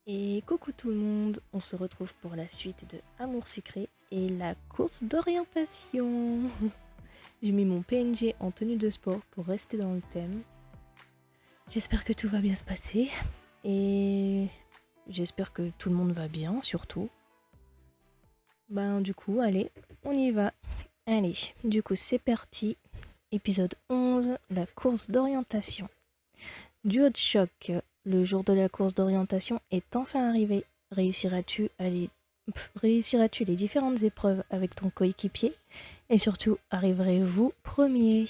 Et coucou tout le monde, on se retrouve pour la suite de Amour sucré et la course d'orientation. J'ai mis mon PNG en tenue de sport pour rester dans le thème. J'espère que tout va bien se passer et j'espère que tout le monde va bien surtout. Du coup, allez, on y va. Allez, du coup c'est parti. Épisode 11, la course d'orientation. Duo de choc, le jour de la course d'orientation est enfin arrivé. Réussiras-tu les différentes épreuves avec ton coéquipier? Et surtout, arriverez-vous premier?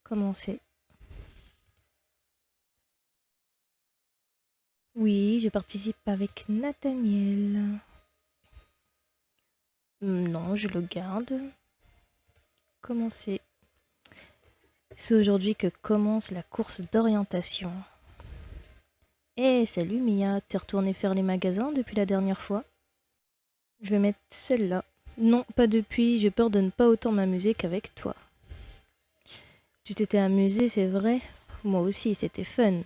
Commencez. Oui, je participe avec Nathaniel. Non, je le garde. Commencez. C'est aujourd'hui que commence la course d'orientation. Salut Mia, t'es retournée faire les magasins depuis la dernière fois? Je vais mettre celle-là. Non, pas depuis, j'ai peur de ne pas autant m'amuser qu'avec toi. Tu t'étais amusé, c'est vrai? Moi aussi, c'était fun.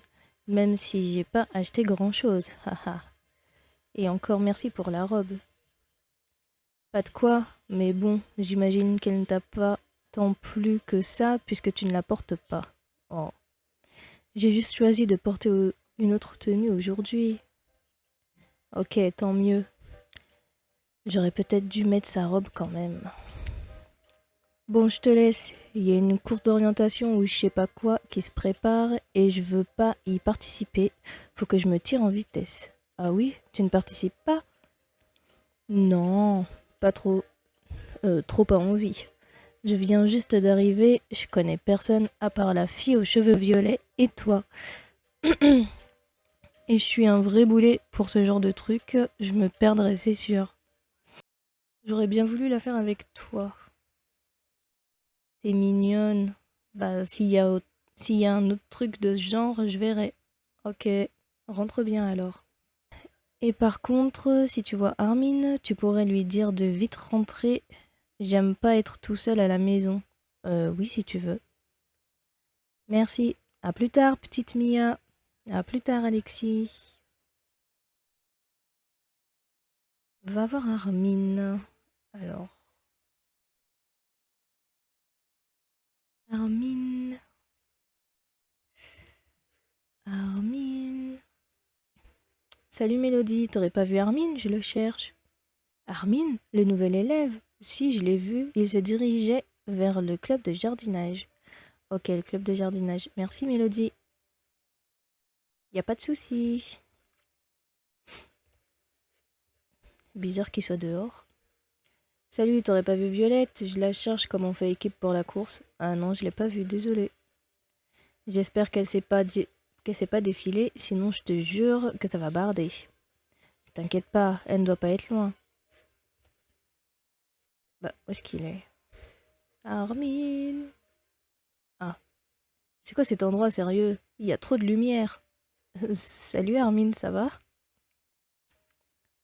Même si j'ai pas acheté grand-chose, haha. Et encore merci pour la robe. Pas de quoi, mais bon, j'imagine qu'elle ne t'a pas tant plu que ça puisque tu ne la portes pas. Oh. J'ai juste choisi de porter une autre tenue aujourd'hui. Ok, tant mieux. J'aurais peut-être dû mettre sa robe quand même. Bon, je te laisse. Il y a une course d'orientation ou je sais pas quoi qui se prépare et je veux pas y participer. Faut que je me tire en vitesse. Ah oui, tu ne participes pas? Non, pas trop. Trop pas envie. Je viens juste d'arriver, je connais personne à part la fille aux cheveux violets et toi. Et je suis un vrai boulet pour ce genre de truc, je me perdrai, c'est sûr. J'aurais bien voulu la faire avec toi. T'es mignonne. S'il y a un autre truc de ce genre, je verrai. Ok, rentre bien alors. Et par contre, si tu vois Armin, tu pourrais lui dire de vite rentrer. J'aime pas être tout seul à la maison. Oui, si tu veux. Merci. À plus tard, petite Mia. À plus tard, Alexis. Va voir Armin. Alors. Armin. Armin. Salut Mélodie, t'aurais pas vu Armin? Je le cherche. Armin, le nouvel élève? Si, je l'ai vu. Il se dirigeait vers le club de jardinage. Ok, le club de jardinage. Merci Mélodie. Y a pas de souci. Bizarre qu'il soit dehors. Salut, t'aurais pas vu Violette? Je la cherche comme on fait équipe pour la course. Ah non, je l'ai pas vue, désolée. J'espère qu'elle s'est pas défilée, sinon je te jure que ça va barder. T'inquiète pas, elle ne doit pas être loin. Bah, où est-ce qu'il est? Armin. Ah, c'est quoi cet endroit sérieux? Il y a trop de lumière. Salut Armin, ça va?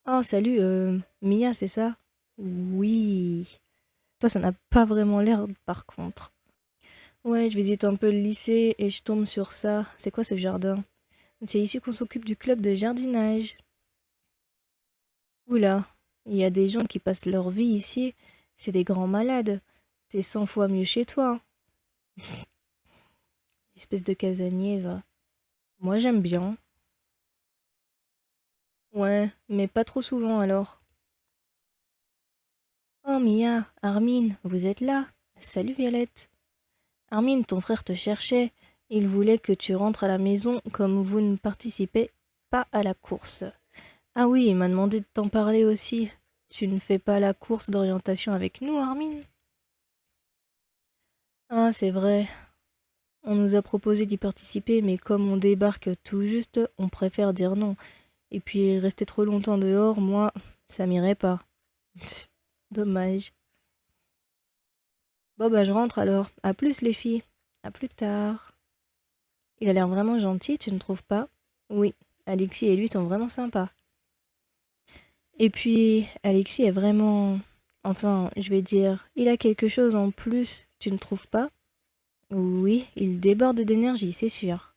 Oh, salut, Mia, c'est ça? Oui. Toi, ça n'a pas vraiment l'air par contre. Ouais, je visite un peu le lycée et je tombe sur ça. C'est quoi ce jardin? C'est ici qu'on s'occupe du club de jardinage. Oula, il y a des gens qui passent leur vie ici. C'est des grands malades. T'es 100 fois mieux chez toi. Espèce de casanier, va. Moi, j'aime bien. Ouais, mais pas trop souvent alors. Oh, Mia, Armin, vous êtes là? Salut Violette. Armin, ton frère te cherchait. Il voulait que tu rentres à la maison comme vous ne participez pas à la course. Ah oui, il m'a demandé de t'en parler aussi. Tu ne fais pas la course d'orientation avec nous, Armin? Ah, c'est vrai. On nous a proposé d'y participer, mais comme on débarque tout juste, on préfère dire non. Et puis rester trop longtemps dehors, moi, ça m'irait pas. Dommage. Bon bah je rentre alors. À plus les filles. À plus tard. Il a l'air vraiment gentil, tu ne trouves pas? Oui, Alexis et lui sont vraiment sympas. Et puis, Alexis est vraiment... Enfin, je vais dire, il a quelque chose en plus, tu ne trouves pas? Oui, il déborde d'énergie, c'est sûr.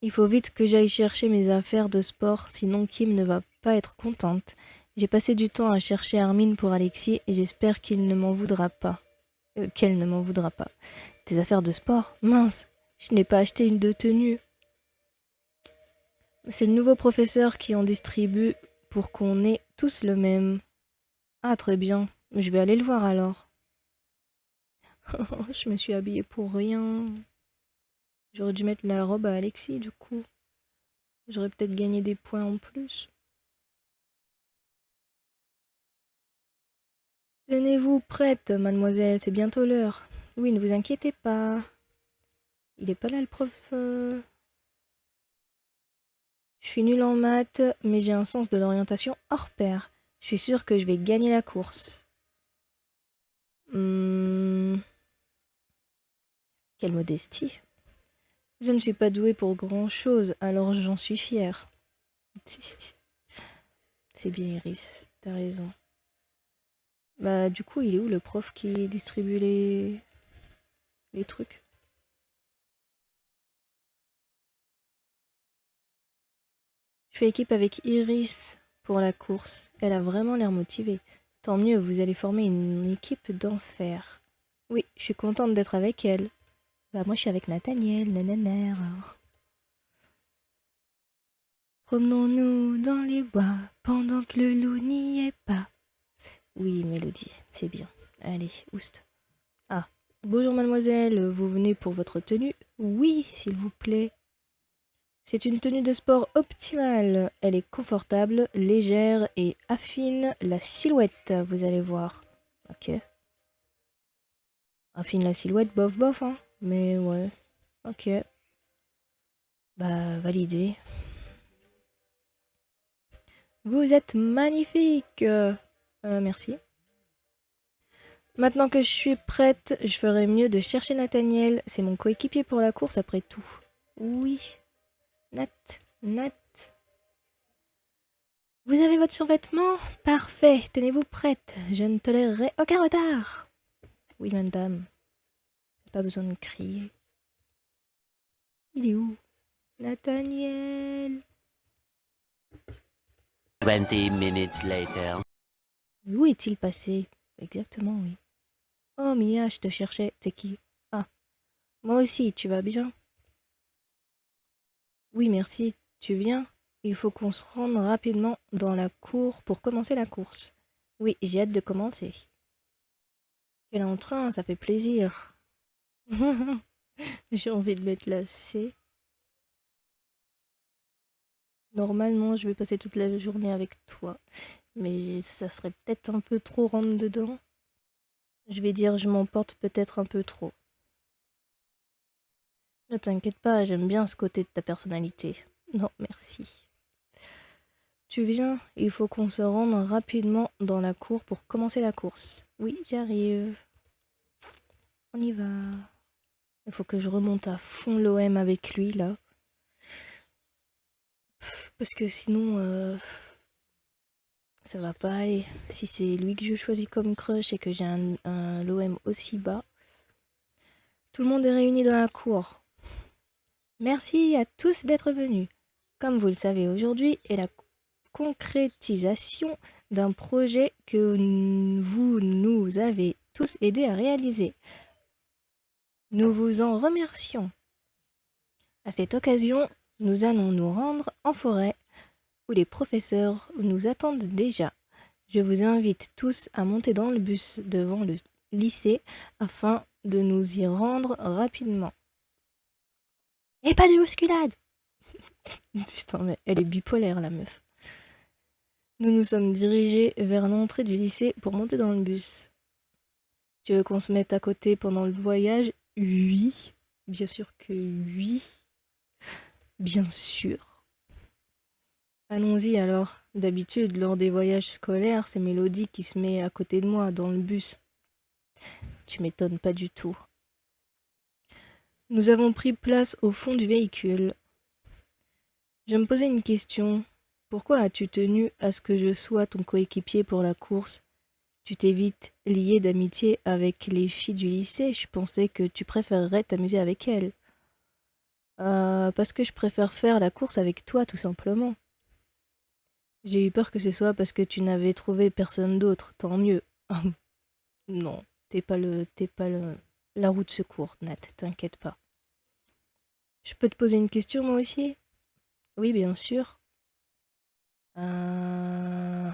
Il faut vite que j'aille chercher mes affaires de sport, sinon Kim ne va pas être contente. J'ai passé du temps à chercher Armin pour Alexis et j'espère qu'il ne m'en voudra pas. Qu'elle ne m'en voudra pas. Des affaires de sport? Mince, je n'ai pas acheté une de tenue. C'est le nouveau professeur qui en distribue pour qu'on ait tous le même. Ah, très bien. Je vais aller le voir alors. Je me suis habillée pour rien. J'aurais dû mettre la robe à Alexis, du coup. J'aurais peut-être gagné des points en plus. Tenez-vous prête, mademoiselle, c'est bientôt l'heure. Oui, ne vous inquiétez pas. Il est pas là, le prof. Je suis nulle en maths, mais j'ai un sens de l'orientation hors pair. Je suis sûre que je vais gagner la course. Quelle modestie. Je ne suis pas douée pour grand-chose, alors j'en suis fière. C'est bien, Iris, t'as raison. Bah, du coup, il est où le prof qui distribue les trucs? Je fais équipe avec Iris pour la course. Elle a vraiment l'air motivée. Tant mieux, vous allez former une équipe d'enfer. Oui, je suis contente d'être avec elle. Bah, moi, je suis avec Nathaniel, nanana. Promenons-nous dans les bois pendant que le loup n'y est pas. Oui, Mélodie, c'est bien. Allez, oust. Ah, bonjour mademoiselle, vous venez pour votre tenue? Oui, s'il vous plaît. C'est une tenue de sport optimale. Elle est confortable, légère et affine la silhouette, vous allez voir. Ok. Affine la silhouette, bof bof, hein. Mais ouais. Ok. Bah, validé. Vous êtes magnifique. Merci. Maintenant que je suis prête, je ferais mieux de chercher Nathaniel. C'est mon coéquipier pour la course après tout. Oui. Nat. Vous avez votre survêtement? Parfait. Tenez-vous prête. Je ne tolérerai aucun retard. Oui, madame. Pas besoin de crier. Il est où? Nathaniel. 20 minutes later. Où est-il passé? Exactement, oui. Oh, Mia, je te cherchais. T'es qui? Ah, moi aussi, tu vas bien? Oui, merci. Tu viens? Il faut qu'on se rende rapidement dans la cour pour commencer la course. Oui, j'ai hâte de commencer. Quel entrain, ça fait plaisir. J'ai envie de mettre la C. Normalement, je vais passer toute la journée avec toi. Mais ça serait peut-être un peu trop rentre dedans. Je vais dire je m'emporte peut-être un peu trop. Ne t'inquiète pas, j'aime bien ce côté de ta personnalité. Non, merci. Tu viens, il faut qu'on se rende rapidement dans la cour pour commencer la course. Oui, j'arrive. On y va. Il faut que je remonte à fond l'OM avec lui, là. Parce que sinon, ça va pas aller. Si c'est lui que je choisis comme crush et que j'ai un l'OM aussi bas. Tout le monde est réuni dans la cour. Merci à tous d'être venus. Comme vous le savez, aujourd'hui est la concrétisation d'un projet que vous nous avez tous aidés à réaliser. Nous vous en remercions. À cette occasion, nous allons nous rendre en forêt où les professeurs nous attendent déjà. Je vous invite tous à monter dans le bus devant le lycée afin de nous y rendre rapidement. Et pas de bousculade! Putain, mais elle est bipolaire, la meuf. Nous nous sommes dirigés vers l'entrée du lycée pour monter dans le bus. Tu veux qu'on se mette à côté pendant le voyage? Oui. Bien sûr que oui. Bien sûr. Allons-y alors. D'habitude, lors des voyages scolaires, c'est Mélodie qui se met à côté de moi dans le bus. Tu m'étonnes pas du tout. Nous avons pris place au fond du véhicule. Je me posais une question. Pourquoi as-tu tenu à ce que je sois ton coéquipier pour la course? Tu t'es vite lié d'amitié avec les filles du lycée. Je pensais que tu préférerais t'amuser avec elles. Parce que je préfère faire la course avec toi, tout simplement. J'ai eu peur que ce soit parce que tu n'avais trouvé personne d'autre, tant mieux. Non, la roue de secours, Nat, t'inquiète pas. Je peux te poser une question, moi aussi? Oui, bien sûr. Euh,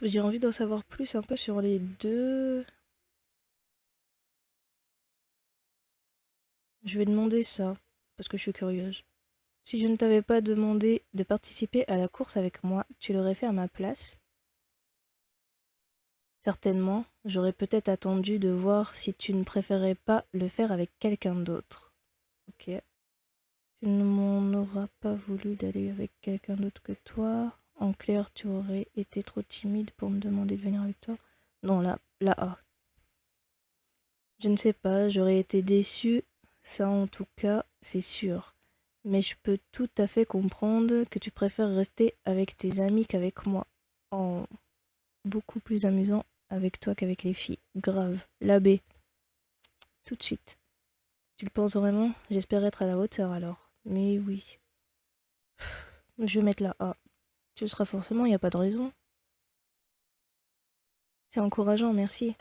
J'ai envie d'en savoir plus un peu sur les deux. Je vais demander ça, parce que je suis curieuse. Si je ne t'avais pas demandé de participer à la course avec moi, tu l'aurais fait à ma place? Certainement, j'aurais peut-être attendu de voir si tu ne préférais pas le faire avec quelqu'un d'autre. Ok. Tu ne m'en auras pas voulu d'aller avec quelqu'un d'autre que toi. En clair, tu aurais été trop timide pour me demander de venir avec toi. Non, la A. Je ne sais pas, j'aurais été déçue, ça en tout cas, c'est sûr. Mais je peux tout à fait comprendre que tu préfères rester avec tes amis qu'avec moi. Oh, beaucoup plus amusant avec toi qu'avec les filles. Grave. La B, tout de suite. Tu le penses vraiment? J'espère être à la hauteur alors. Mais oui. Je vais mettre la A. Tu le seras forcément, il n'y a pas de raison. C'est encourageant, merci.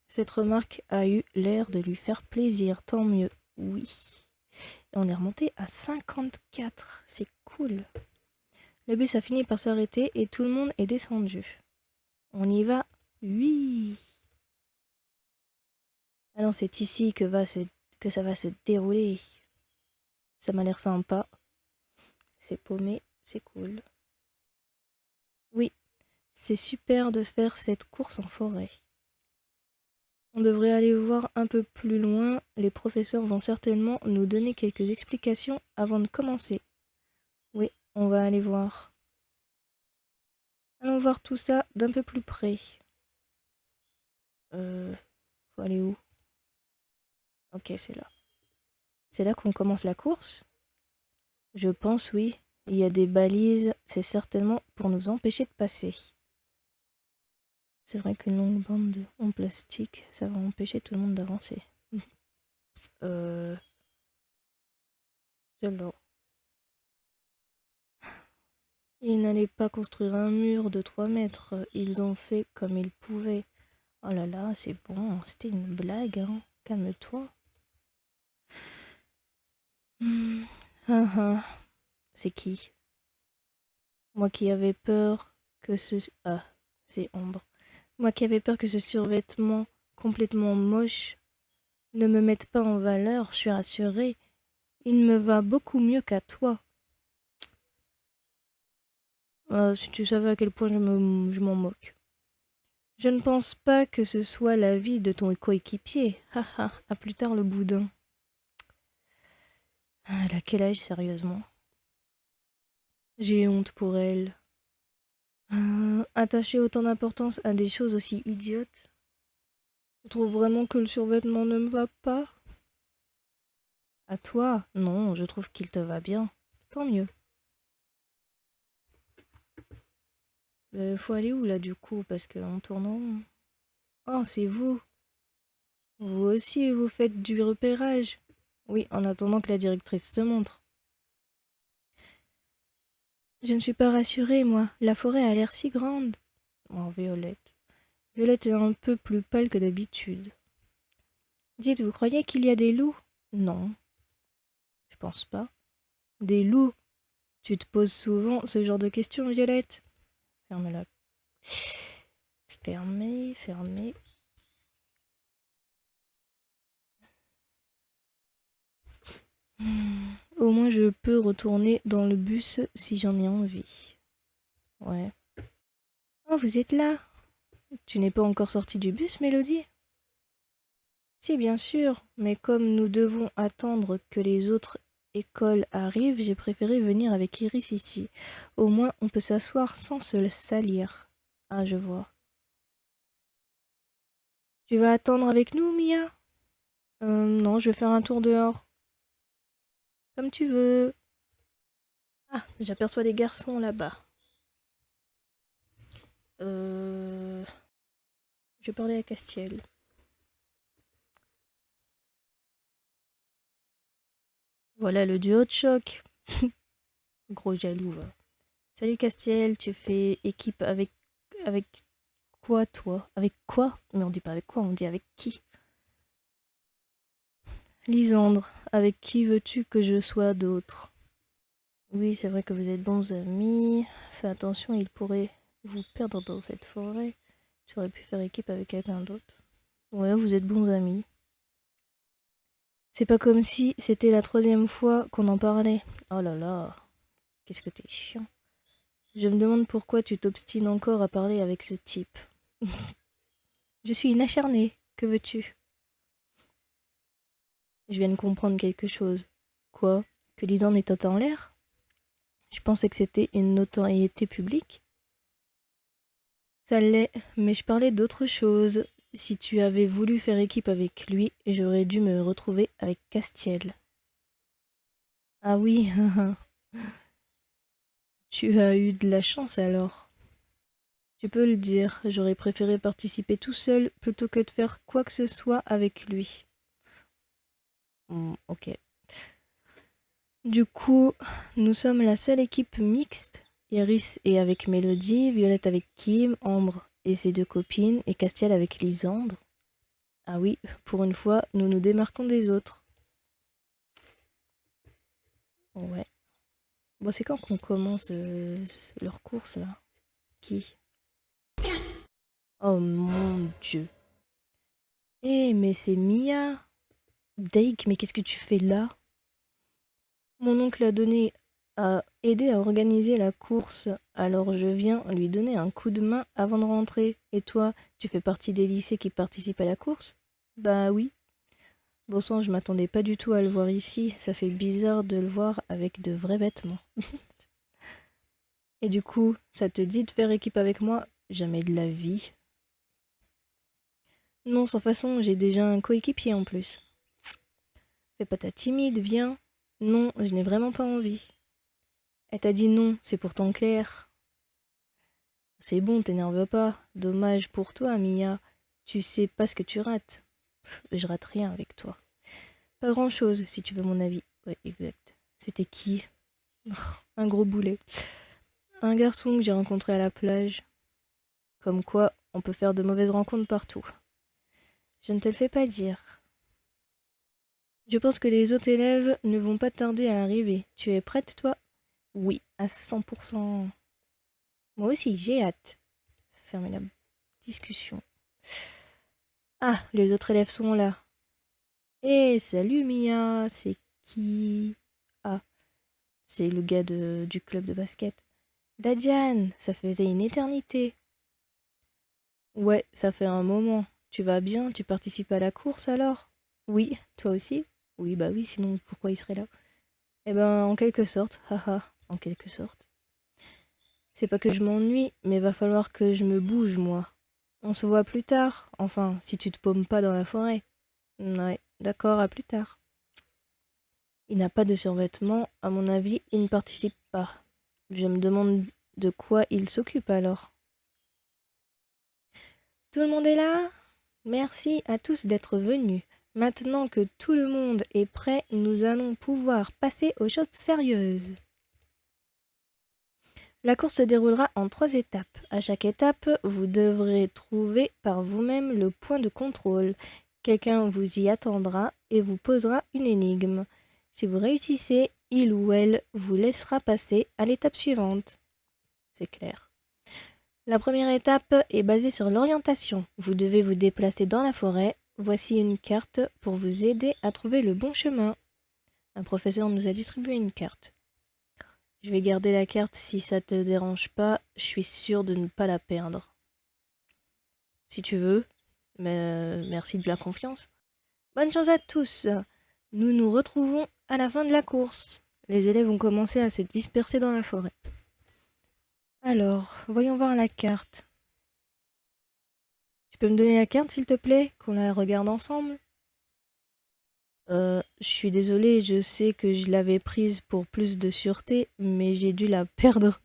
Cette remarque a eu l'air de lui faire plaisir, tant mieux. Oui. Et on est remonté à 54. C'est cool. Le bus a fini par s'arrêter et tout le monde est descendu. On y va? Oui. Ah non, c'est ici que ça va se dérouler. Ça m'a l'air sympa. C'est paumé, c'est cool. Oui, c'est super de faire cette course en forêt. On devrait aller voir un peu plus loin. Les professeurs vont certainement nous donner quelques explications avant de commencer. Oui, on va aller voir. Allons voir tout ça d'un peu plus près. Faut aller où? Ok, c'est là. C'est là qu'on commence la course? Je pense, oui. Il y a des balises, c'est certainement pour nous empêcher de passer. C'est vrai qu'une longue bande en plastique, ça va empêcher tout le monde d'avancer. Euh... Celle-là. Ils n'allaient pas construire un mur de 3 mètres, ils ont fait comme ils pouvaient. Oh là là, c'est bon, c'était une blague, hein. Calme-toi. Ah ah. C'est qui? Moi qui avais peur que ce... Ah, c'est Ombre. Moi qui avais peur que ce survêtement complètement moche ne me mette pas en valeur, je suis rassurée. Il me va beaucoup mieux qu'à toi. Si tu savais à quel point je m'en moque. Je ne pense pas que ce soit l'avis de ton coéquipier. Haha, à plus tard le boudin. Ah, elle a quel âge, sérieusement? J'ai honte pour elle. Attacher autant d'importance à des choses aussi idiotes. Tu trouves vraiment que le survêtement ne me va pas? À toi? Non, je trouve qu'il te va bien. Tant mieux. Faut aller où là du coup? Parce qu'en tournant... Oh, c'est vous. Vous aussi, vous faites du repérage. Oui, en attendant que la directrice se montre. Je ne suis pas rassurée, moi. La forêt a l'air si grande. Oh, Violette. Violette est un peu plus pâle que d'habitude. Dites, vous croyez qu'il y a des loups? Non, je pense pas. Des loups? Tu te poses souvent ce genre de questions, Violette? Fermez-la. Fermez, fermez. Au moins je peux retourner dans le bus si j'en ai envie. Ouais. Oh, vous êtes là? Tu n'es pas encore sortie du bus, Mélodie? Si, bien sûr, mais comme nous devons attendre que les autres écoles arrivent, j'ai préféré venir avec Iris ici. Au moins, on peut s'asseoir sans se salir. Ah, je vois. Tu vas attendre avec nous, Mia? Non, je vais faire un tour dehors. Comme tu veux. Ah, j'aperçois des garçons là-bas. Je vais parler à Castiel. Voilà le duo de choc. Gros jaloux, va. Salut Castiel, tu fais équipe avec quoi toi? Avec quoi? Mais on dit pas avec quoi, on dit avec qui? Lisandre, avec qui veux-tu que je sois d'autre? Oui, c'est vrai que vous êtes bons amis. Fais attention, il pourrait vous perdre dans cette forêt. Tu aurais pu faire équipe avec quelqu'un d'autre. Ouais, vous êtes bons amis. C'est pas comme si c'était la troisième fois qu'on en parlait. Oh là là, qu'est-ce que t'es chiant. Je me demande pourquoi tu t'obstines encore à parler avec ce type. Je suis une acharnée, que veux-tu? Je viens de comprendre quelque chose. Quoi? Que Lisandre est en l'air? Je pensais que c'était une notoriété publique. Ça l'est, mais je parlais d'autre chose. Si tu avais voulu faire équipe avec lui, j'aurais dû me retrouver avec Castiel. Ah oui, tu as eu de la chance alors. Tu peux le dire, j'aurais préféré participer tout seul plutôt que de faire quoi que ce soit avec lui. Ok. Du coup, nous sommes la seule équipe mixte. Iris est avec Mélodie, Violette avec Kim, Ambre et ses deux copines, et Castiel avec Lisandre. Ah oui, pour une fois, nous nous démarquons des autres. Ouais. Bon, c'est quand qu'on commence leur course, là? Qui? Oh mon Dieu. Eh, mais c'est Mia! Dake, mais qu'est-ce que tu fais là? Mon oncle a aidé à organiser la course, alors je viens lui donner un coup de main avant de rentrer. Et toi, tu fais partie des lycées qui participent à la course? Bah oui. Bon sang, je m'attendais pas du tout à le voir ici, ça fait bizarre de le voir avec de vrais vêtements. Et du coup, ça te dit de faire équipe avec moi? Jamais de la vie. Non, sans façon, j'ai déjà un coéquipier en plus. Fais pas ta timide, viens. Non, je n'ai vraiment pas envie. Elle t'a dit non, c'est pourtant clair. C'est bon, t'énerve pas. Dommage pour toi, Mia. Tu sais pas ce que tu rates. Je rate rien avec toi. Pas grand-chose, si tu veux mon avis. Ouais, exact. C'était qui? Un gros boulet. Un garçon que j'ai rencontré à la plage. Comme quoi, on peut faire de mauvaises rencontres partout. Je ne te le fais pas dire. Je pense que les autres élèves ne vont pas tarder à arriver. Tu es prête, toi? Oui, à 100%. Moi aussi, j'ai hâte. Fermez la discussion. Ah, les autres élèves sont là. Eh, salut Mia, c'est qui? Ah, c'est le gars du club de basket. Dadjan, ça faisait une éternité. Ouais, ça fait un moment. Tu vas bien? Tu participes à la course alors? Oui, toi aussi? Oui, bah oui, sinon pourquoi il serait là? Eh ben, en quelque sorte, haha, en quelque sorte. C'est pas que je m'ennuie, mais va falloir que je me bouge, moi. On se voit plus tard, enfin, si tu te paumes pas dans la forêt. Ouais, d'accord, à plus tard. Il n'a pas de survêtement, à mon avis, il ne participe pas. Je me demande de quoi il s'occupe alors. Tout le monde est là? Merci à tous d'être venus. Maintenant que tout le monde est prêt, nous allons pouvoir passer aux choses sérieuses. La course se déroulera en 3 étapes. À chaque étape, vous devrez trouver par vous-même le point de contrôle. Quelqu'un vous y attendra et vous posera une énigme. Si vous réussissez, il ou elle vous laissera passer à l'étape suivante. C'est clair. La première étape est basée sur l'orientation. Vous devez vous déplacer dans la forêt. Voici une carte pour vous aider à trouver le bon chemin. Un professeur nous a distribué une carte. Je vais garder la carte si ça te dérange pas. Je suis sûre de ne pas la perdre. Si tu veux. Mais merci de la confiance. Bonne chance à tous. Nous nous retrouvons à la fin de la course. Les élèves ont commencé à se disperser dans la forêt. Alors, voyons voir la carte. Tu peux me donner la carte, s'il te plaît, qu'on la regarde ensemble? Je suis désolée, je sais que je l'avais prise pour plus de sûreté, mais j'ai dû la perdre.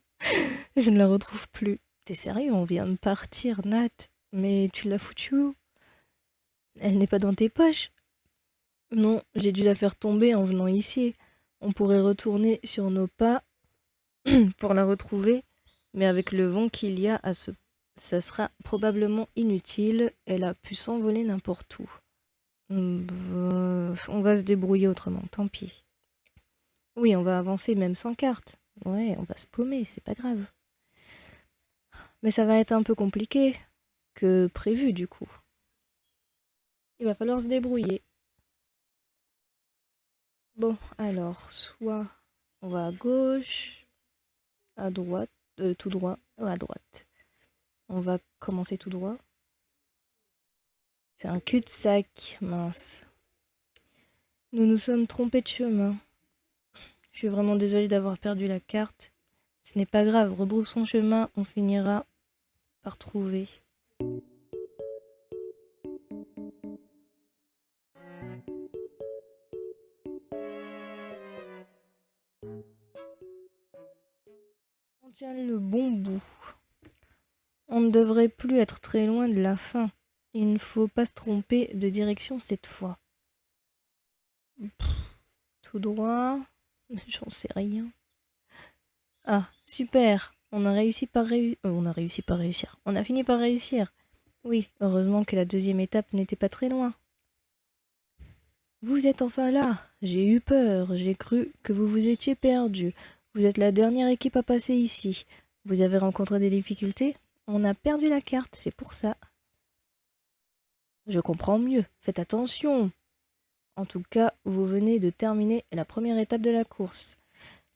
Je ne la retrouve plus. T'es sérieux, on vient de partir, Nat. Mais tu l'as foutue où? Elle n'est pas dans tes poches? Non, j'ai dû la faire tomber en venant ici. On pourrait retourner sur nos pas pour la retrouver, mais avec le vent qu'il y a ça sera probablement inutile. Elle a pu s'envoler n'importe où. On va se débrouiller autrement, tant pis. Oui, on va avancer même sans carte. Ouais, on va se paumer, c'est pas grave. Mais ça va être un peu compliqué que prévu du coup. Il va falloir se débrouiller. Bon, alors, soit on va à gauche, à droite, tout droit, à droite. On va commencer tout droit. C'est un cul-de-sac, mince. Nous nous sommes trompés de chemin. Je suis vraiment désolée d'avoir perdu la carte. Ce n'est pas grave, rebroussons chemin, on finira par trouver. On tient le bon bout. On ne devrait plus être très loin de la fin. Il ne faut pas se tromper de direction cette fois. Tout droit. J'en sais rien. Ah, super. On a réussi par réussir. On a fini par réussir. Oui, heureusement que la deuxième étape n'était pas très loin. Vous êtes enfin là. J'ai eu peur. J'ai cru que vous vous étiez perdu. Vous êtes la dernière équipe à passer ici. Vous avez rencontré des difficultés? On a perdu la carte, c'est pour ça. Je comprends mieux. Faites attention. En tout cas, vous venez de terminer la première étape de la course.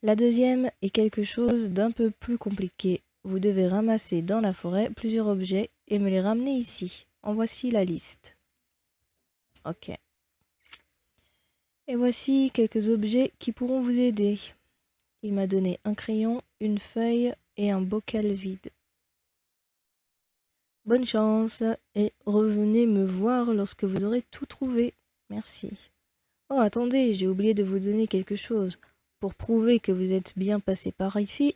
La deuxième est quelque chose d'un peu plus compliqué. Vous devez ramasser dans la forêt plusieurs objets et me les ramener ici. En voici la liste. Ok. Et voici quelques objets qui pourront vous aider. Il m'a donné un crayon, une feuille et un bocal vide. Bonne chance et revenez me voir lorsque vous aurez tout trouvé. Merci. Oh, attendez, j'ai oublié de vous donner quelque chose. Pour prouver que vous êtes bien passé par ici,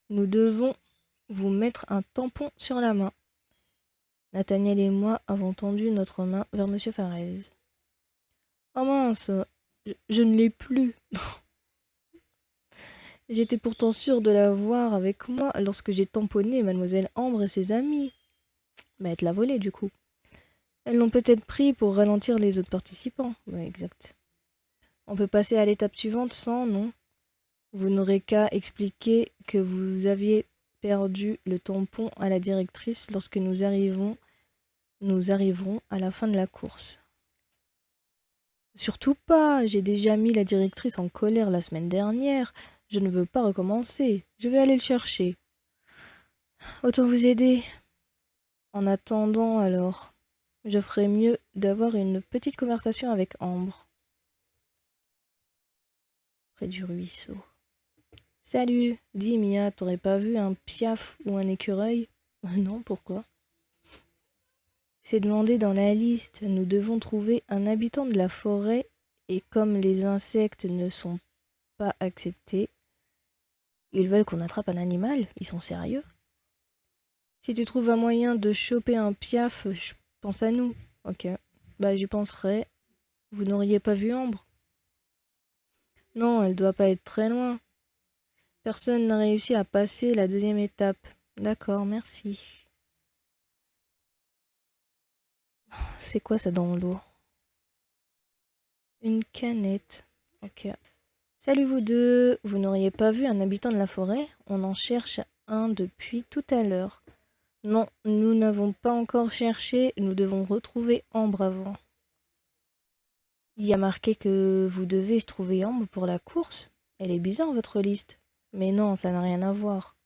nous devons vous mettre un tampon sur la main. Nathaniel et moi avons tendu notre main vers Monsieur Farez. Oh mince, je ne l'ai plus. J'étais pourtant sûre de la voir avec moi lorsque j'ai tamponné Mademoiselle Ambre et ses amis. Mais elle te l'a volé du coup. Elles l'ont peut-être pris pour ralentir les autres participants. Ouais, exact. On peut passer à l'étape suivante sans, non? Vous n'aurez qu'à expliquer que vous aviez perdu le tampon à la directrice lorsque nous arriverons à la fin de la course. Surtout pas, j'ai déjà mis la directrice en colère la semaine dernière. Je ne veux pas recommencer. Je vais aller le chercher. Autant vous aider. En attendant alors, je ferais mieux d'avoir une petite conversation avec Ambre. Près du ruisseau. Salut, dis Mia, t'aurais pas vu un piaf ou un écureuil? Non, pourquoi? C'est demandé dans la liste. Nous devons trouver un habitant de la forêt et comme les insectes ne sont pas acceptés, ils veulent qu'on attrape un animal. Ils sont sérieux? Si tu trouves un moyen de choper un piaf, je pense à nous. Ok, bah j'y penserai. Vous n'auriez pas vu Ambre? Non, elle doit pas être très loin. Personne n'a réussi à passer la deuxième étape. D'accord, merci. C'est quoi ça dans l'eau? Une canette. Ok. Salut vous deux. Vous n'auriez pas vu un habitant de la forêt? On en cherche un depuis tout à l'heure. Non, nous n'avons pas encore cherché. Nous devons retrouver Ambre avant. Il y a marqué que vous devez trouver Ambre pour la course. Elle est bizarre votre liste. Mais non, ça n'a rien à voir.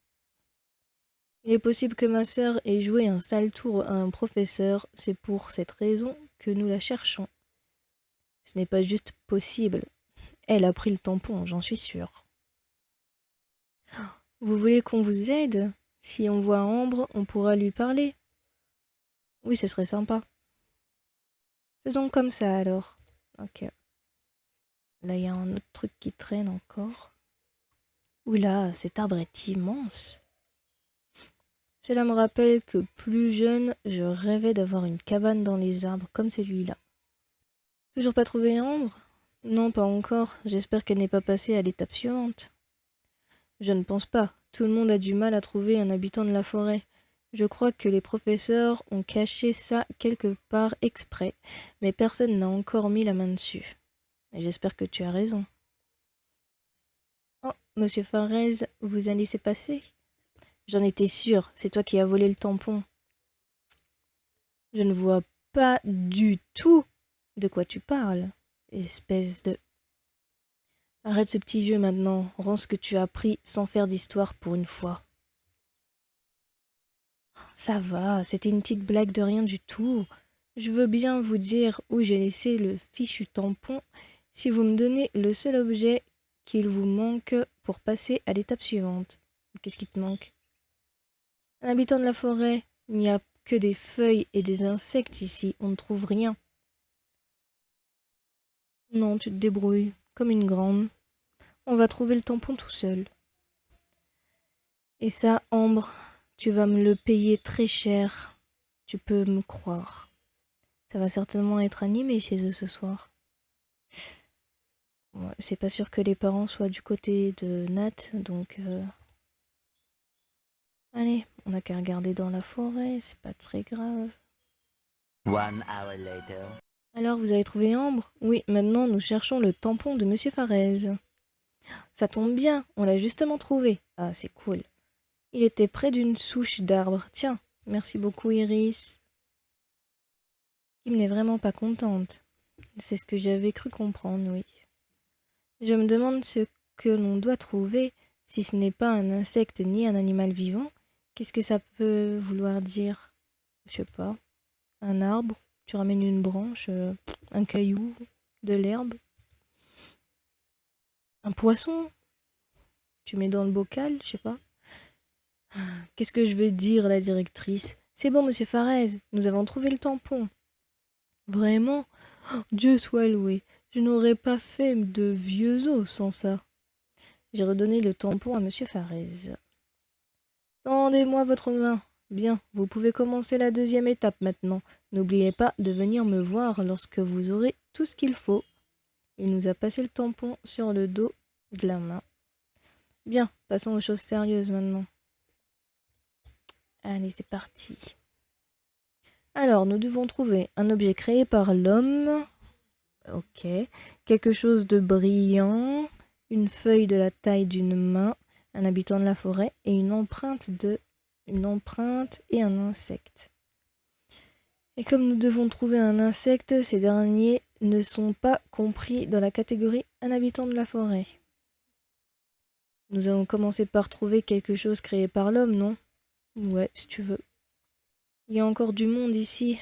Il est possible que ma sœur ait joué un sale tour à un professeur. C'est pour cette raison que nous la cherchons. Ce n'est pas juste possible. Elle a pris le tampon, j'en suis sûre. Vous voulez qu'on vous aide? Si on voit Ambre, on pourra lui parler. Oui, ce serait sympa. Faisons comme ça alors. Ok. Là, il y a un autre truc qui traîne encore. Oula, cet arbre est immense. Cela me rappelle que plus jeune, je rêvais d'avoir une cabane dans les arbres comme celui-là. Toujours pas trouvé Ambre? Non, pas encore. J'espère qu'elle n'est pas passée à l'étape suivante. Je ne pense pas. Tout le monde a du mal à trouver un habitant de la forêt. Je crois que les professeurs ont caché ça quelque part exprès, mais personne n'a encore mis la main dessus. Et j'espère que tu as raison. Oh, monsieur Farez, vous a laissé passer? J'en étais sûre, c'est toi qui as volé le tampon. Je ne vois pas du tout de quoi tu parles, espèce de... Arrête ce petit jeu maintenant, rends ce que tu as appris sans faire d'histoire pour une fois. Ça va, c'était une petite blague de rien du tout. Je veux bien vous dire où j'ai laissé le fichu tampon si vous me donnez le seul objet qu'il vous manque pour passer à l'étape suivante. Qu'est-ce qui te manque? Un habitant de la forêt, il n'y a que des feuilles et des insectes ici, on ne trouve rien. Non, tu te débrouilles, comme une grande. On va trouver le tampon tout seul. Et ça, Ambre, tu vas me le payer très cher. Tu peux me croire. Ça va certainement être animé chez eux ce soir. Ouais, c'est pas sûr que les parents soient du côté de Nat, donc... Allez, on n'a qu'à regarder dans la forêt, c'est pas très grave. 1 hour later. Alors, vous avez trouvé Ambre? Oui, maintenant nous cherchons le tampon de Monsieur Farez. Ça tombe bien, on l'a justement trouvé. Ah, c'est cool. Il était près d'une souche d'arbre. Tiens, merci beaucoup Iris. Kim n'est vraiment pas contente. C'est ce que j'avais cru comprendre, oui. Je me demande ce que l'on doit trouver, si ce n'est pas un insecte ni un animal vivant. Qu'est-ce que ça peut vouloir dire? Je sais pas. Un arbre, tu ramènes une branche, un caillou, de l'herbe. Un poisson, tu mets dans le bocal, je sais pas. Qu'est-ce que je veux dire, la directrice? C'est bon, monsieur Farez, nous avons trouvé le tampon. Vraiment? Oh, Dieu soit loué. Je n'aurais pas fait de vieux os sans ça. J'ai redonné le tampon à monsieur Farez. Tendez-moi votre main. Bien, vous pouvez commencer la deuxième étape maintenant. N'oubliez pas de venir me voir lorsque vous aurez tout ce qu'il faut. Il nous a passé le tampon sur le dos de la main. Bien, passons aux choses sérieuses maintenant. Allez, c'est parti. Alors, nous devons trouver un objet créé par l'homme. Ok. Quelque chose de brillant. Une feuille de la taille d'une main. Un habitant de la forêt. Et une empreinte et un insecte. Et comme nous devons trouver un insecte, ces derniers ne sont pas compris dans la catégorie un habitant de la forêt. Nous allons commencer par trouver quelque chose créé par l'homme, non? Ouais, si tu veux. Il y a encore du monde ici.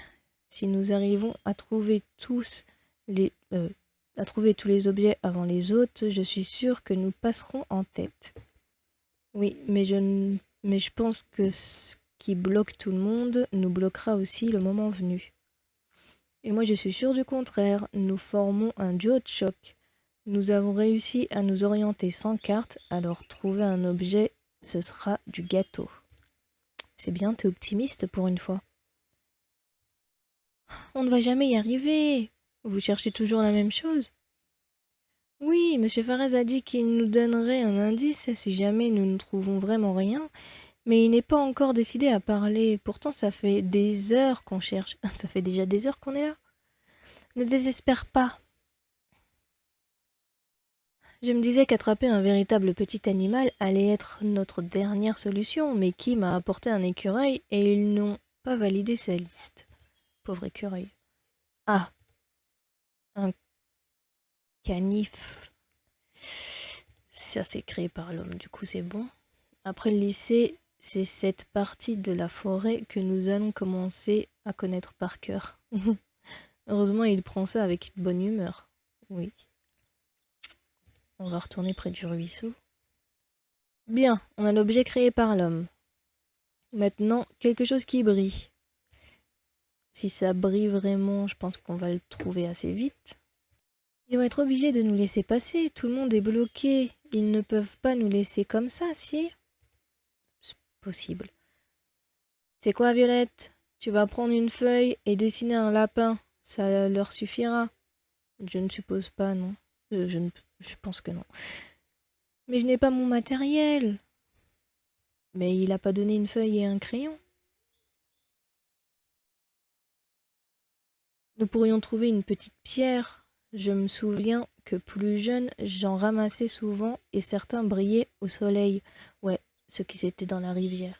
Si nous arrivons à trouver tous les objets avant les autres, je suis sûre que nous passerons en tête. Oui, mais je pense que ce qui bloque tout le monde nous bloquera aussi le moment venu. Et moi je suis sûre du contraire, nous formons un duo de choc. Nous avons réussi à nous orienter sans carte, alors trouver un objet, ce sera du gâteau. C'est bien, t'es optimiste pour une fois. On ne va jamais y arriver. Vous cherchez toujours la même chose? Oui, monsieur Farez a dit qu'il nous donnerait un indice si jamais nous ne trouvons vraiment rien, mais il n'est pas encore décidé à parler. Pourtant, ça fait des heures qu'on cherche. Ça fait déjà des heures qu'on est là. Ne désespère pas. Je me disais qu'attraper un véritable petit animal allait être notre dernière solution, mais Kim a apporté un écureuil et ils n'ont pas validé sa liste. Pauvre écureuil. Ah, un canif. Ça, c'est créé par l'homme, du coup, c'est bon. Après le lycée, c'est cette partie de la forêt que nous allons commencer à connaître par cœur. Heureusement, il prend ça avec une bonne humeur. Oui. On va retourner près du ruisseau. Bien, on a l'objet créé par l'homme. Maintenant, quelque chose qui brille. Si ça brille vraiment, je pense qu'on va le trouver assez vite. Ils vont être obligés de nous laisser passer. Tout le monde est bloqué. Ils ne peuvent pas nous laisser comme ça, si? C'est possible. C'est quoi, Violette? Tu vas prendre une feuille et dessiner un lapin. Ça leur suffira? Je ne suppose pas, non. Je pense que non. Mais je n'ai pas mon matériel. Mais il a pas donné une feuille et un crayon. Nous pourrions trouver une petite pierre. Je me souviens que plus jeune, j'en ramassais souvent et certains brillaient au soleil. Ouais, ceux qui étaient dans la rivière.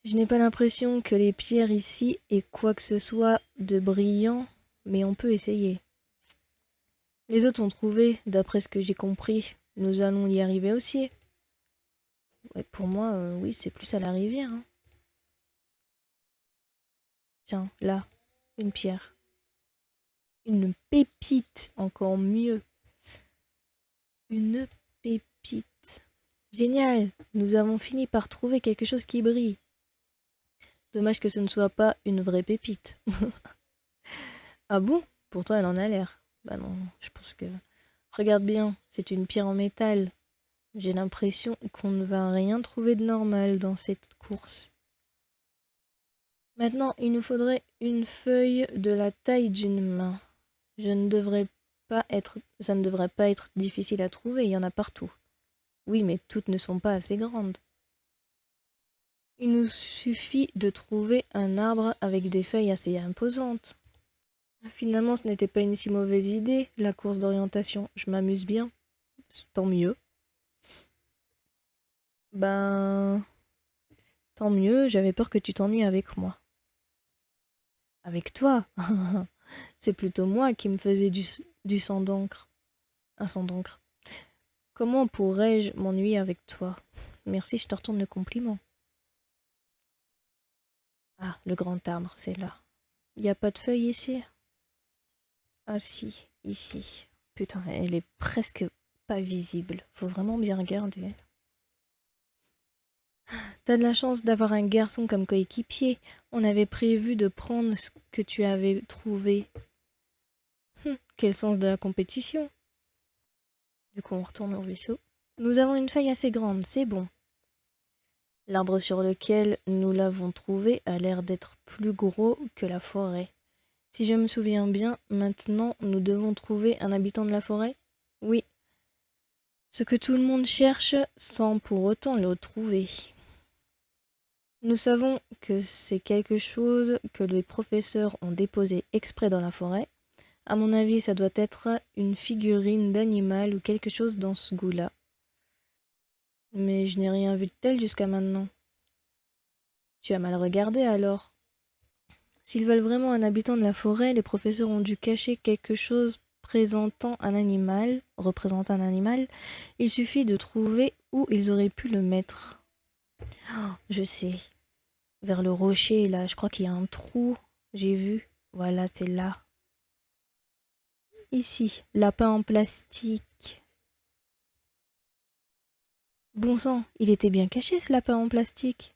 Je n'ai pas l'impression que les pierres ici aient quoi que ce soit de brillant, mais on peut essayer. Les autres ont trouvé, d'après ce que j'ai compris. Nous allons y arriver aussi. Ouais, pour moi, oui, c'est plus à la rivière, hein. Tiens, là, une pierre. Une pépite, encore mieux. Une pépite. Génial, nous avons fini par trouver quelque chose qui brille. Dommage que ce ne soit pas une vraie pépite. Ah bon? Pourtant, elle en a l'air. Bah non, je pense que... Regarde bien, c'est une pierre en métal. J'ai l'impression qu'on ne va rien trouver de normal dans cette course. Maintenant, il nous faudrait une feuille de la taille d'une main. Ça ne devrait pas être difficile à trouver, il y en a partout. Oui, mais toutes ne sont pas assez grandes. Il nous suffit de trouver un arbre avec des feuilles assez imposantes. Finalement, ce n'était pas une si mauvaise idée, la course d'orientation. Je m'amuse bien. Tant mieux. Ben... Tant mieux, j'avais peur que tu t'ennuies avec moi. Avec toi? C'est plutôt moi qui me faisais du sang d'encre. Un sang d'encre. Comment pourrais-je m'ennuyer avec toi? Merci, je te retourne le compliment. Ah, le grand arbre, c'est là. Il n'y a pas de feuilles ici? Ah si, ici. Putain, elle est presque pas visible. Faut vraiment bien regarder. T'as de la chance d'avoir un garçon comme coéquipier. On avait prévu de prendre ce que tu avais trouvé. Quel sens de la compétition. Du coup, on retourne au ruisseau. Nous avons une feuille assez grande, c'est bon. L'arbre sur lequel nous l'avons trouvé a l'air d'être plus gros que la forêt. Si je me souviens bien, maintenant nous devons trouver un habitant de la forêt? Oui. Ce que tout le monde cherche sans pour autant le trouver. Nous savons que c'est quelque chose que les professeurs ont déposé exprès dans la forêt. À mon avis, ça doit être une figurine d'animal ou quelque chose dans ce goût-là. Mais je n'ai rien vu de tel jusqu'à maintenant. Tu as mal regardé alors. S'ils veulent vraiment un habitant de la forêt, les professeurs ont dû cacher quelque chose représentant un animal. Il suffit de trouver où ils auraient pu le mettre. Oh, je sais. Vers le rocher, là, je crois qu'il y a un trou. J'ai vu. Voilà, c'est là. Ici, lapin en plastique. Bon sang, il était bien caché ce lapin en plastique.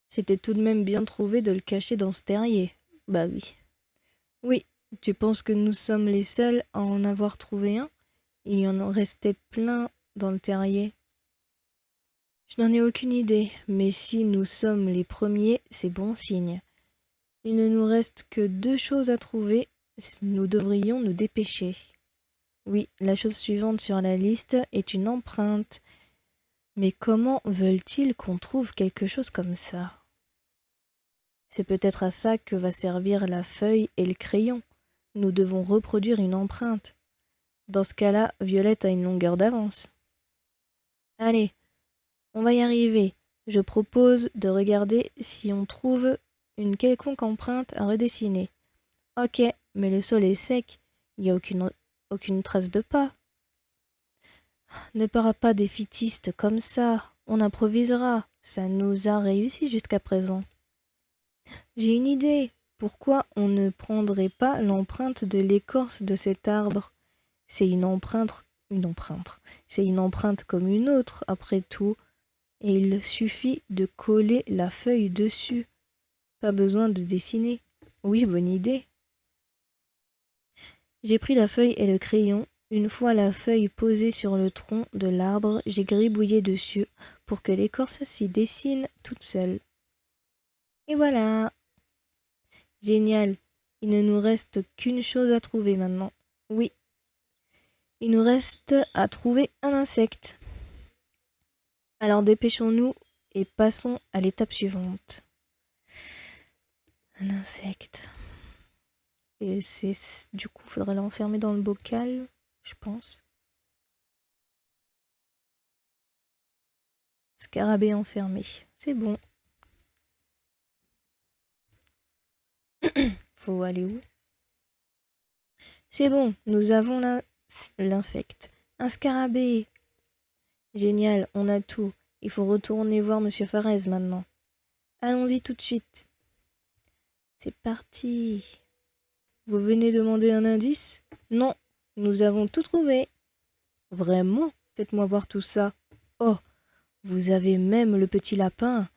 C'était tout de même bien trouvé de le cacher dans ce terrier. Bah oui. Oui, tu penses que nous sommes les seuls à en avoir trouvé un? Il y en restait plein dans le terrier. Je n'en ai aucune idée, mais si nous sommes les premiers, c'est bon signe. Il ne nous reste que 2 choses à trouver, nous devrions nous dépêcher. Oui, la chose suivante sur la liste est une empreinte. Mais comment veulent-ils qu'on trouve quelque chose comme ça? C'est peut-être à ça que va servir la feuille et le crayon. Nous devons reproduire une empreinte. Dans ce cas-là, Violette a une longueur d'avance. Allez, on va y arriver. Je propose de regarder si on trouve une quelconque empreinte à redessiner. Ok, mais le sol est sec. Il n'y a aucune trace de pas. Ne pars pas défaitiste comme ça. On improvisera. Ça nous a réussi jusqu'à présent. J'ai une idée. Pourquoi on ne prendrait pas l'empreinte de l'écorce de cet arbre? C'est une empreinte. C'est une empreinte comme une autre, après tout. Et il suffit de coller la feuille dessus. Pas besoin de dessiner. Oui, bonne idée. J'ai pris la feuille et le crayon. Une fois la feuille posée sur le tronc de l'arbre, j'ai gribouillé dessus pour que l'écorce s'y dessine toute seule. Et voilà! Génial! Il ne nous reste qu'une chose à trouver maintenant. Oui, Il nous reste à trouver un insecte. Alors dépêchons-nous et passons à l'étape suivante. Un insecte. Et du coup, faudrait l'enfermer dans le bocal, je pense. Scarabée enfermé. C'est bon. Faut aller où? C'est bon, nous avons l'insecte. Un scarabée. Génial, on a tout. Il faut retourner voir Monsieur Farès maintenant. Allons-y tout de suite. C'est parti. Vous venez demander un indice? Non, nous avons tout trouvé. Vraiment? Faites-moi voir tout ça. Oh, vous avez même le petit lapin.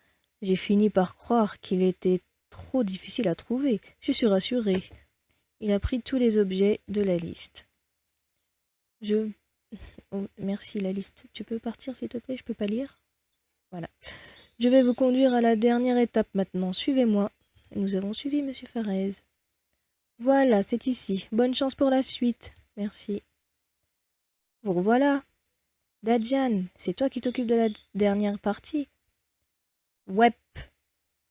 J'ai fini par croire qu'il était trop difficile à trouver. Je suis rassurée. Il a pris tous les objets de la liste. Oh, merci la liste. Tu peux partir s'il te plaît? Je peux pas lire. Voilà. Je vais vous conduire à la dernière étape maintenant. Suivez-moi. Nous avons suivi Monsieur Farès. Voilà, c'est ici. Bonne chance pour la suite. Merci. Vous revoilà. Dadjan, c'est toi qui t'occupes de la dernière partie? Ouais,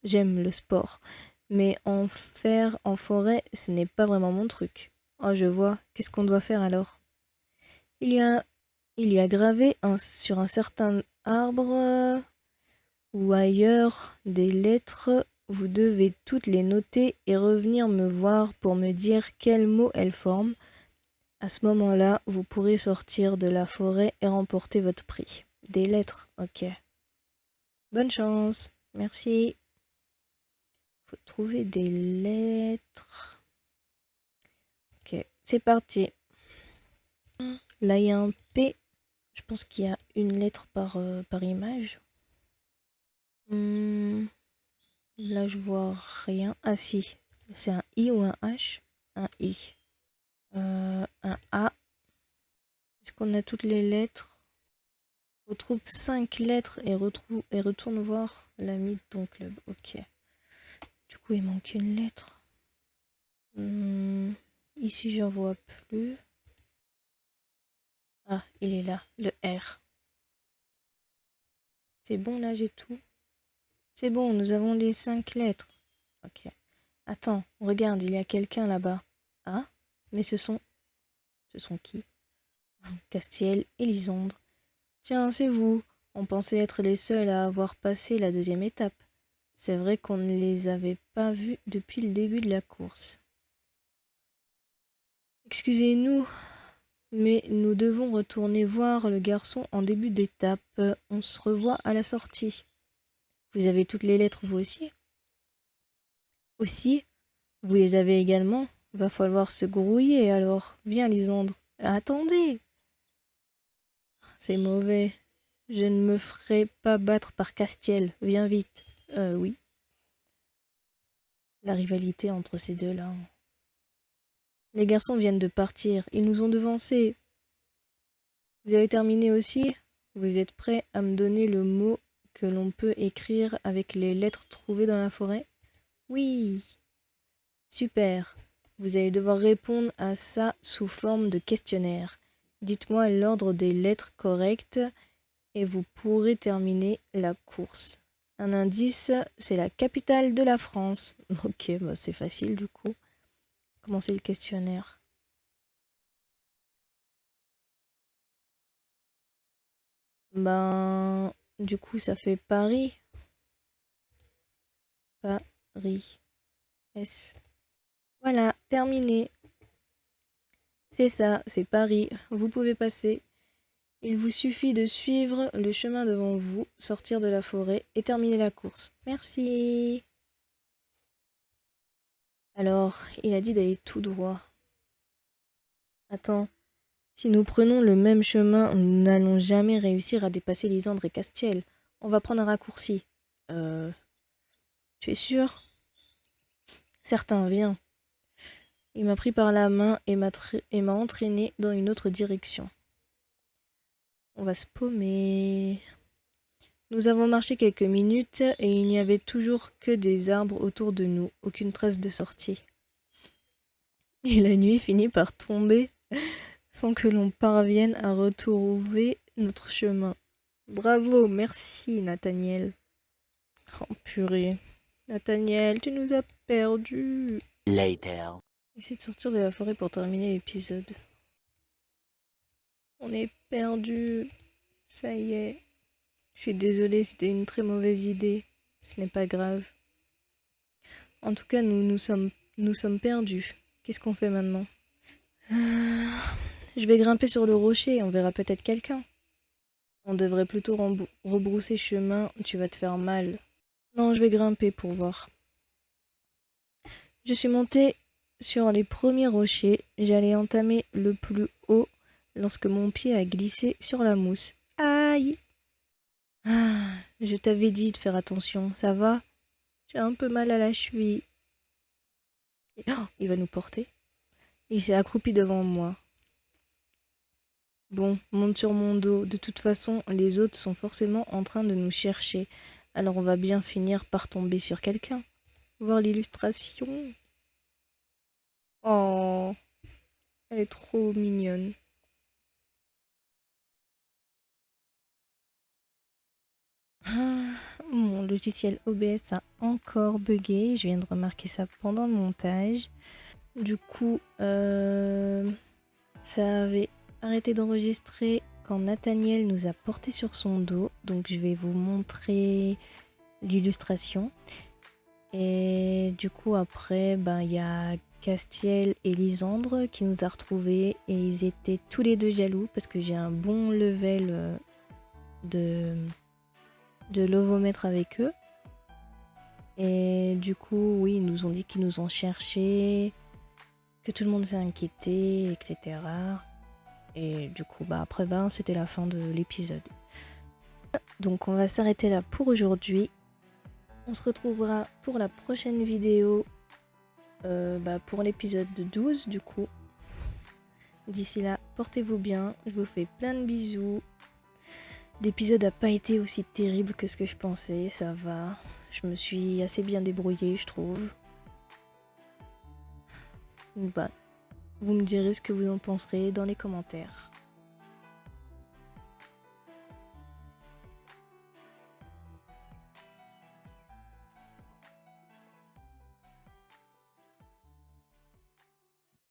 j'aime le sport. Mais en faire en forêt, ce n'est pas vraiment mon truc. Oh, je vois. Qu'est-ce qu'on doit faire alors? Il y a gravé sur un certain arbre ou ailleurs des lettres. Vous devez toutes les noter et revenir me voir pour me dire quels mots elles forment. À ce moment-là, vous pourrez sortir de la forêt et remporter votre prix. Des lettres, ok. Bonne chance, merci. Faut trouver des lettres. Ok, c'est parti. Là, il y a un P. Je pense qu'il y a une lettre par image. Là, je vois rien. Ah si, c'est un I ou un H? Un I. Un A. Est-ce qu'on a toutes les lettres? Retrouve 5 lettres et retourne voir l'ami de ton club. Ok. Du coup, il manque une lettre. Ici, j'en vois plus. Ah, il est là, le R. C'est bon, là, j'ai tout. C'est bon, nous avons les 5 lettres. Ok. Attends, regarde, il y a quelqu'un là-bas. Ah, mais ce sont qui? Castiel et Lisandre. Tiens, c'est vous. On pensait être les seuls à avoir passé la deuxième étape. C'est vrai qu'on ne les avait pas vus depuis le début de la course. Excusez-nous, mais nous devons retourner voir le garçon en début d'étape. On se revoit à la sortie. Vous avez toutes les lettres, vous aussi? Aussi? Vous les avez également? Va falloir se grouiller alors. Viens, Lisandre. Attendez! C'est mauvais. Je ne me ferai pas battre par Castiel. Viens vite. Oui. La rivalité entre ces deux-là. Les garçons viennent de partir. Ils nous ont devancés. Vous avez terminé aussi? Vous êtes prêts à me donner le mot que l'on peut écrire avec les lettres trouvées dans la forêt? Oui. Super. Vous allez devoir répondre à ça sous forme de questionnaire. Dites-moi l'ordre des lettres correctes et vous pourrez terminer la course. Un indice, c'est la capitale de la France. Ok, bah c'est facile du coup. Commencez le questionnaire. Ben, du coup, ça fait Paris. Paris. S. Voilà, terminé. C'est ça, c'est Paris. Vous pouvez passer. Il vous suffit de suivre le chemin devant vous, sortir de la forêt et terminer la course. Merci. Alors, il a dit d'aller tout droit. Attends, si nous prenons le même chemin, nous n'allons jamais réussir à dépasser Lisandre et Castiel. On va prendre un raccourci. Tu es sûr? Certain, viens. Il m'a pris par la main et m'a entraîné dans une autre direction. On va se paumer. Nous avons marché quelques minutes et il n'y avait toujours que des arbres autour de nous, aucune trace de sortie. Et la nuit finit par tomber. sans que l'on parvienne à retrouver notre chemin. Bravo, merci Nathaniel. Oh purée. Nathaniel, tu nous as perdus. Later. Essaye de sortir de la forêt pour terminer l'épisode. On est perdus. Ça y est. Je suis désolée, c'était une très mauvaise idée. Ce n'est pas grave. En tout cas, nous sommes perdus. Qu'est-ce qu'on fait maintenant? Je vais grimper sur le rocher, on verra peut-être quelqu'un. On devrait plutôt rebrousser chemin, tu vas te faire mal. Non, je vais grimper pour voir. Je suis montée sur les premiers rochers, j'allais entamer le plus haut lorsque mon pied a glissé sur la mousse. Aïe! Ah, je t'avais dit de faire attention, ça va? J'ai un peu mal à la cheville. Oh, il va nous porter. Il s'est accroupi devant moi. Bon, monte sur mon dos. De toute façon, les autres sont forcément en train de nous chercher. Alors on va bien finir par tomber sur quelqu'un. Voir l'illustration. Oh, elle est trop mignonne. Ah, mon logiciel OBS a encore bugué. Je viens de remarquer ça pendant le montage. Du coup, ça avait arrêté d'enregistrer quand Nathaniel nous a porté sur son dos. Donc je vais vous montrer l'illustration. Et du coup après, il y a Castiel et Lisandre qui nous a retrouvés et ils étaient tous les deux jaloux parce que j'ai un bon level de lovomètre avec eux. Et du coup, oui, ils nous ont dit qu'ils nous ont cherchés, que tout le monde s'est inquiété, etc. Et du coup, après, c'était la fin de l'épisode. Donc on va s'arrêter là pour aujourd'hui. On se retrouvera pour la prochaine vidéo, pour l'épisode 12 du coup. D'ici là, portez-vous bien, je vous fais plein de bisous. L'épisode n'a pas été aussi terrible que ce que je pensais, ça va. Je me suis assez bien débrouillée, je trouve. Vous me direz ce que vous en penserez dans les commentaires.